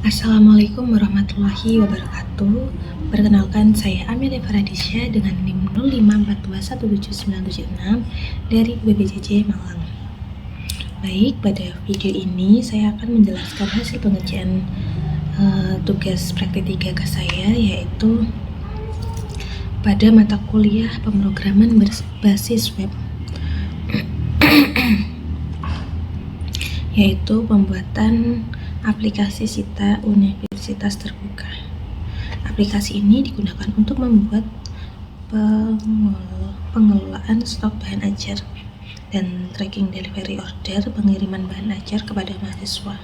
Assalamualaikum warahmatullahi wabarakatuh. Perkenalkan, saya Amelia Faradisya dengan NIM 0542179776 dari BPJJ Malang. Baik, pada video ini saya akan menjelaskan hasil pengerjaan tugas praktik 3K saya, yaitu pada mata kuliah pemrograman berbasis web, yaitu pembuatan aplikasi Sita Universitas Terbuka. Aplikasi ini digunakan untuk membuat pengelolaan stok bahan ajar dan tracking delivery order pengiriman bahan ajar kepada mahasiswa.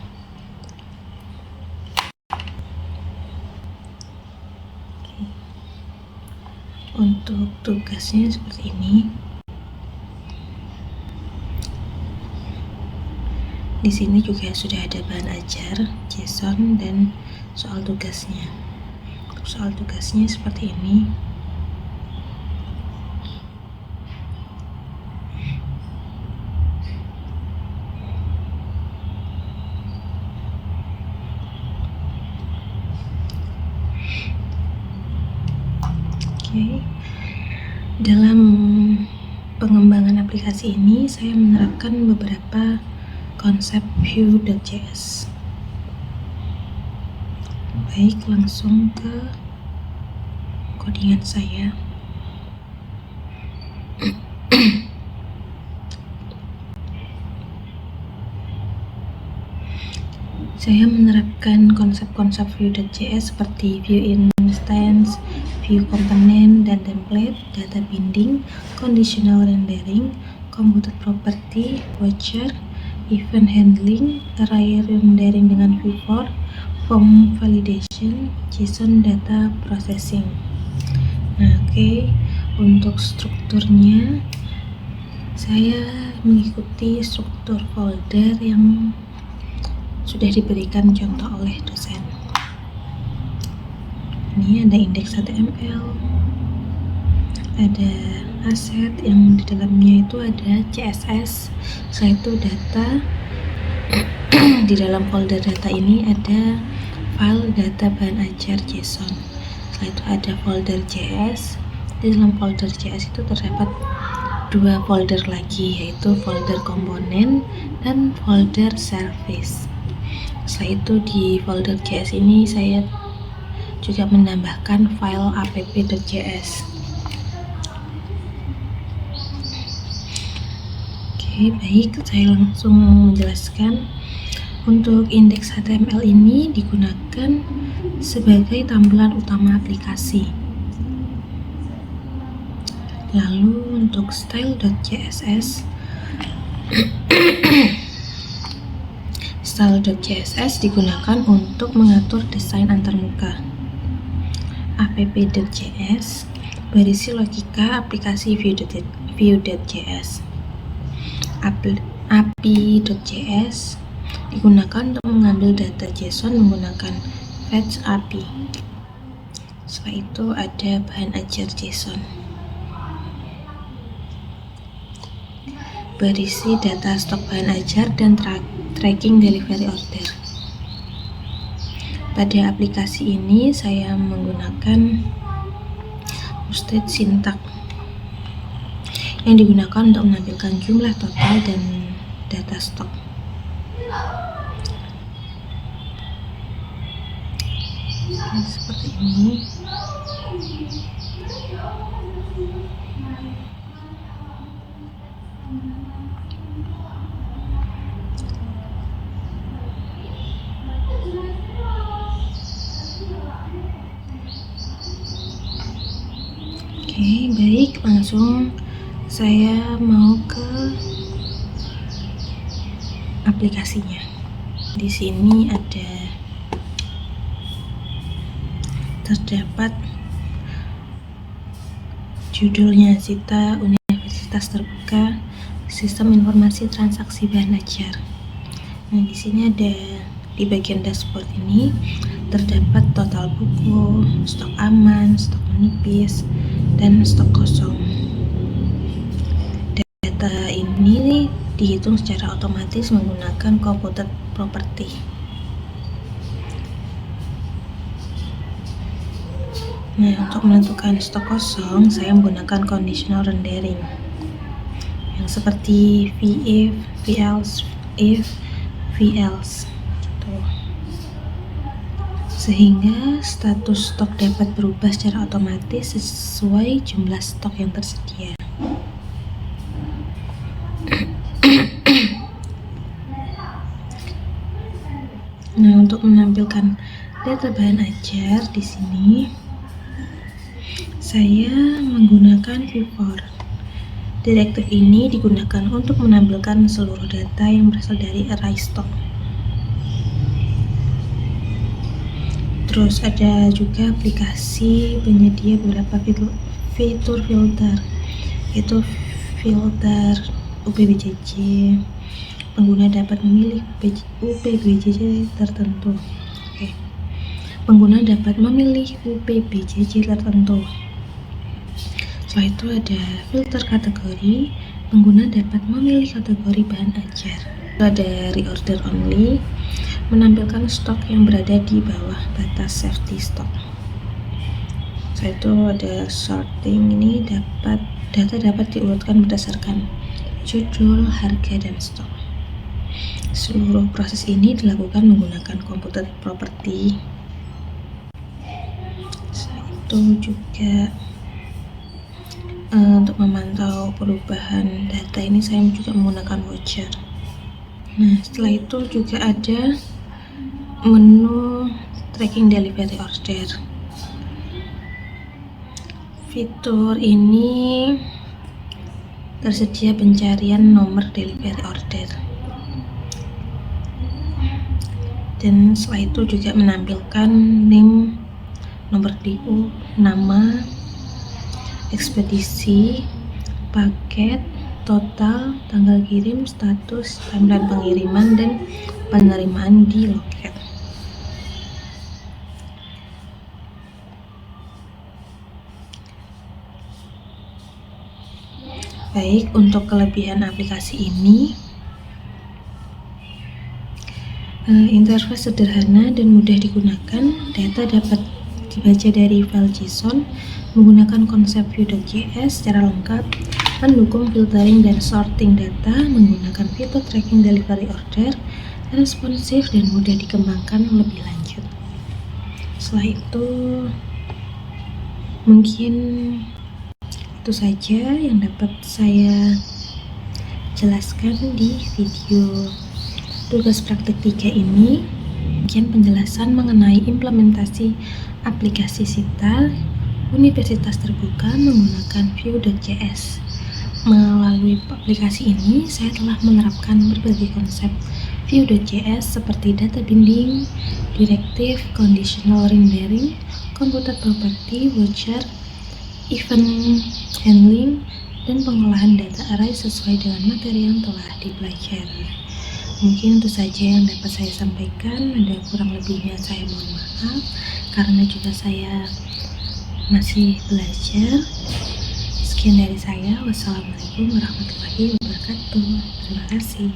Untuk tugasnya seperti ini. Di sini juga sudah ada bahan ajar, JSON, dan soal tugasnya. Untuk soal tugasnya seperti ini. Oke. Dalam pengembangan aplikasi ini, saya menerapkan beberapa konsep Vue.js. Baik, langsung ke codingan saya. Saya menerapkan konsep-konsep Vue.js seperti Vue Instance, Vue Component dan Template, Data Binding, Conditional Rendering, Computed Property, Voucher, Event Handling, Array Rendering dengan Vue4, Form Validation, JSON Data Processing. Oke. Untuk strukturnya, saya mengikuti struktur folder yang sudah diberikan contoh oleh dosen. Ini ada indeks HTML, ada aset yang di dalamnya itu ada CSS, setelah itu data. Di dalam folder data ini ada file data bahan ajar JSON, setelah itu ada folder JS. Di dalam folder JS itu terdapat dua folder lagi, yaitu folder komponen dan folder service. Setelah itu di folder JS ini saya juga menambahkan file app.js. Oke, baik, saya langsung menjelaskan. Untuk indeks HTML ini digunakan sebagai tampilan utama aplikasi. Lalu untuk style.css Style.css digunakan untuk mengatur desain antarmuka. app.js berisi logika aplikasi Vue.js. API.js digunakan untuk mengambil data JSON menggunakan fetch API. Setelah itu ada bahan ajar JSON, berisi data stok bahan ajar dan tracking delivery order. Pada aplikasi ini saya menggunakan Usted Syntax yang digunakan untuk menampilkan jumlah total dan data stok. Seperti ini. Oke, baik, langsung saya mau ke aplikasinya. Di sini terdapat judulnya Sita Universitas Terbuka, Sistem Informasi Transaksi Bahan Ajar. Nah, di sini ada di bagian dashboard ini terdapat total buku, stok aman, stok menipis, dan stok kosong. Data ini dihitung secara otomatis menggunakan computed property. Nah, untuk menentukan stok kosong, saya menggunakan conditional rendering yang seperti VIF, VELSE, if, VELSE gitu. Sehingga status stok dapat berubah secara otomatis sesuai jumlah stok yang tersedia. Nah, untuk menampilkan data bahan ajar di sini, saya menggunakan V4. Direktif ini digunakan untuk menampilkan seluruh data yang berasal dari array stock. Terus ada juga aplikasi penyedia beberapa fitur filter, yaitu filter UPBJJ. Pengguna dapat memilih UPBJJ tertentu. Pengguna dapat memilih UPBJJ tertentu. Setelah itu ada filter kategori. Pengguna dapat memilih kategori bahan ajar. Ada reorder only, menampilkan stok yang berada di bawah batas safety stock. Setelah itu ada sorting, ini data dapat diurutkan berdasarkan judul, harga, dan stok. Seluruh proses ini dilakukan menggunakan komputer property. Setelah itu juga untuk memantau perubahan data ini saya juga menggunakan voucher. Nah, setelah itu juga ada menu tracking delivery order. Fitur ini tersedia pencarian nomor delivery order. Dan setelah itu juga menampilkan name, nomor DO, nama, ekspedisi, paket, total, tanggal kirim, status, timeline pengiriman, dan penerimaan di loket. Baik, untuk kelebihan aplikasi ini, interface sederhana dan mudah digunakan. Data dapat dibaca dari file JSON menggunakan konsep Vue.js secara lengkap, mendukung filtering dan sorting data menggunakan fitur tracking delivery order, responsif dan mudah dikembangkan lebih lanjut. Setelah itu mungkin itu saja yang dapat saya jelaskan di video tugas praktik 3 ini. Mungkin penjelasan mengenai implementasi aplikasi Sital Universitas Terbuka menggunakan Vue.js. Melalui aplikasi ini, saya telah menerapkan berbagai konsep Vue.js seperti data binding, direktif, conditional rendering, computer property, voucher, event handling, dan pengolahan data array sesuai dengan materi yang telah dipelajari. Mungkin itu saja yang dapat saya sampaikan. Ada kurang lebihnya saya mohon maaf, karena juga saya masih belajar. Sekian dari saya. Wassalamualaikum warahmatullahi wabarakatuh. Terima kasih.